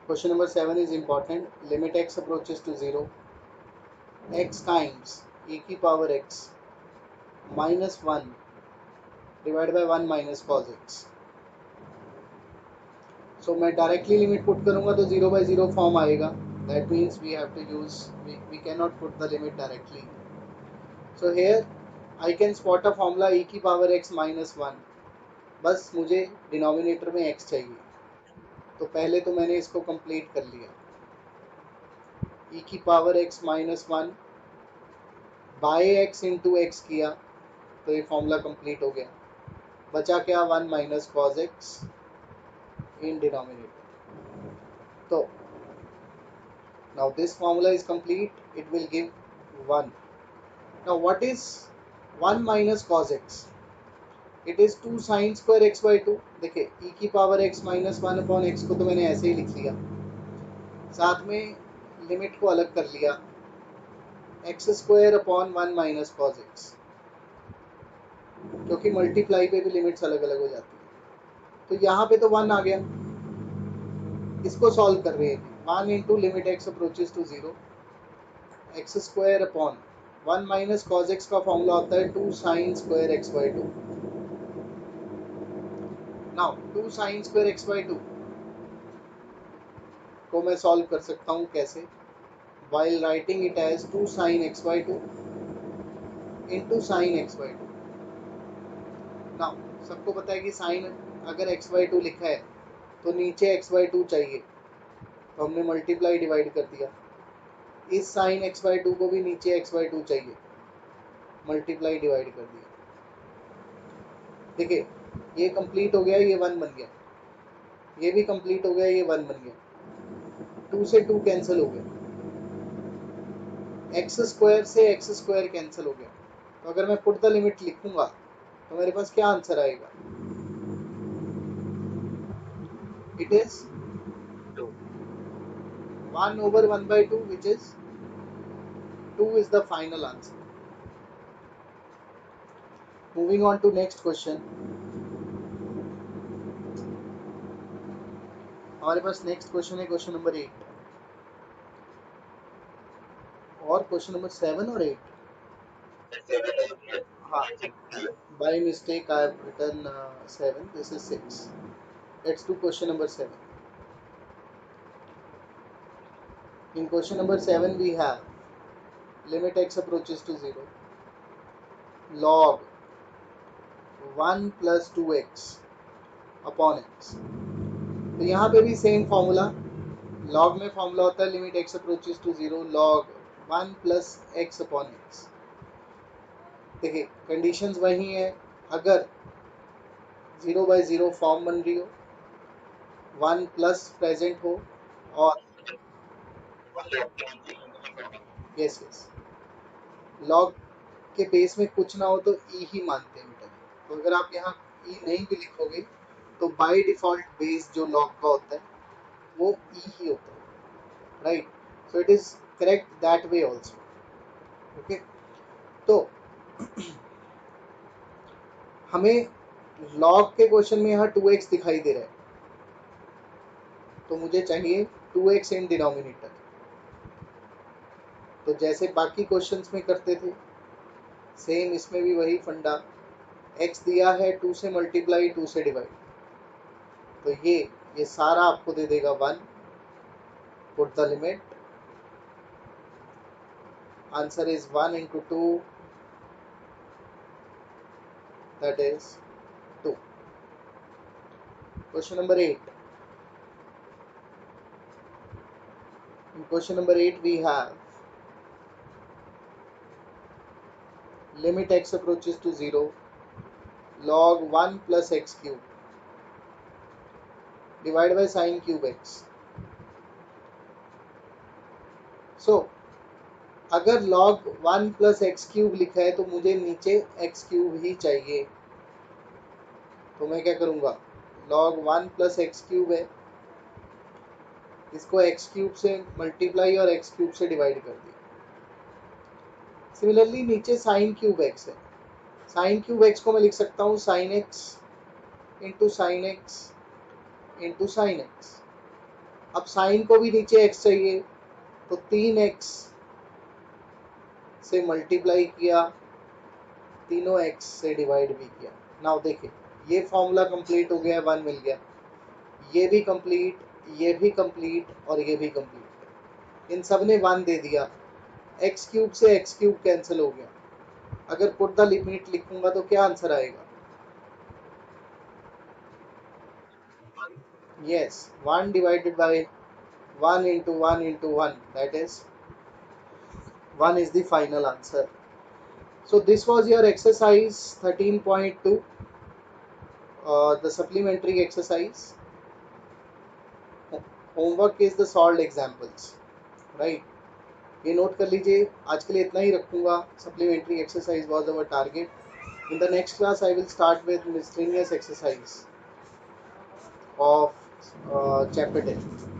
Question number 7 is important. Limit x approaches to 0. X times e की power x minus 1 divided by 1 minus cos x. So मैं directly limit put करूंगा तो 0/0 form आएगा. That means we have to use, we cannot put the limit directly. So here I can spot a formula e की power x minus 1. बस मुझे denominator में x चाहिए. तो पहले तो मैंने इसको कंप्लीट कर लिया. e की power x minus 1 by x into x किया तो ये फॉर्मूला कंप्लीट हो गया. बचा क्या 1 minus cos x in denominator. तो now this formula is complete. It will give 1. Now what is 1 minus cos x? It is 2 sin square x by 2. देखिए e की power x minus 1 upon x को तो मैंने ऐसे ही लिख लिया, साथ में लिमिट को अलग कर लिया x square upon 1 minus cos x, क्योंकि मल्टीप्लाई पे भी लिमिट्स अलग अलग हो जाती है. तो यहाँ पे तो 1 आ गया. इसको सॉल्व कर रहे हैं 1 into limit x approaches to 0 x square upon 1 minus cos x का फॉर्मूला होता है 2 sine square x by 2. Now 2 sine square x by 2 को मैं सॉल्व कर सकता हूँ कैसे? while writing it as 2 sin x by 2 into sin x by 2. Now सबको पता है कि साइन अगर x by 2 लिखा है तो नीचे x by 2 चाहिए, तो हमने मल्टीप्लाई डिवाइड कर दिया. इस साइन x by 2 को भी नीचे x by 2 चाहिए, मल्टीप्लाई डिवाइड कर दिया. देखिए ये कंप्लीट हो गया, ये 1 बन गया. ये भी कंप्लीट हो गया, ये 1 बन गया. 2 से 2 कैंसिल हो गया, एक्स स्क्वायर से एक्स स्क्वायर कैंसिल हो गया. तो अगर मैं पुट द लिमिट लिखूंगा तो मेरे पास क्या आंसर आएगा? It is 1 over 1 by 2, which is 2 is the final answer. Moving on to next question. हमारे पास नेक्स्ट क्वेश्चन है क्वेश्चन नंबर 8 और क्वेश्चन नंबर 7 और 8. हाँ, by mistake I have written 7. This is 6. Let's do question number 7. In question number 7 we have limit x approaches to 0 log 1 plus 2x upon x. तो यहाँ पे भी same formula. Log में formula होता है limit x approaches to 0 log 1 plus x upon x. देखिए conditions वही है. अगर 0/0 फॉर्म बन रही हो, 1 प्लस प्रेजेंट हो और यस यस लॉग के बेस में कुछ ना हो तो ई ही मानते हैं बेटा. तो अगर आप यहाँ ई नहीं भी लिखोगे तो बाय डिफॉल्ट बेस जो लॉग का होता है वो ई ही होता है, right. So it is correct that way also. Okay, तो हमें लॉग के क्वेश्चन में यहाँ 2x दिखाई दे रहा है, तो मुझे चाहिए 2x इन डिनोमिनेटर. तो जैसे बाकी क्वेश्चंस में करते थे सेम इसमें भी वही फंडा. x दिया है 2 से मल्टीप्लाई 2 से डिवाइड, तो ये सारा आपको दे देगा 1. Put the limit, answer is 1 into 2, that is 2. Question number 8. In question number 8 we have limit x approaches to 0 log 1 plus x cube divided by sin cube x. So अगर log 1 plus x cube लिखा है तो मुझे नीचे x cube ही चाहिए. तो मैं क्या करूँगा, log 1 plus x cube है, इसको x क्यूब से मल्टीप्लाई और x क्यूब से डिवाइड कर दिया. सिमिलरली नीचे साइन क्यूब x है, साइन क्यूब x को मैं लिख सकता हूँ sine x into sine x into sine x. अब साइन को भी नीचे x चाहिए, तो 3x से मल्टीप्लाई किया, तीनों x से डिवाइड भी किया। नाउ देखिए ये फॉर्मूला कंप्लीट हो गया, 1 मिल गया, ये भी कंप्लीट, ये भी कंप्लीट और ये भी कंप्लीट। इन सब ने 1 दे दिया, एक्स क्यूब से एक्स क्यूब कैंसिल हो गया। अगर पुट द लिमिट लिखूंगा तो क्या आंसर आएगा? Yes, 1 divided by 1 into 1 into 1, that is 1 is the final answer. So this was your exercise 13.2, the supplementary exercise. Homework is the solved examples, right? ये note कर लीजिए, आज के लिए इतना ही रखूंगा. Supplementary exercise was our target. In the next class I will start with miscellaneous exercise of chapter 10.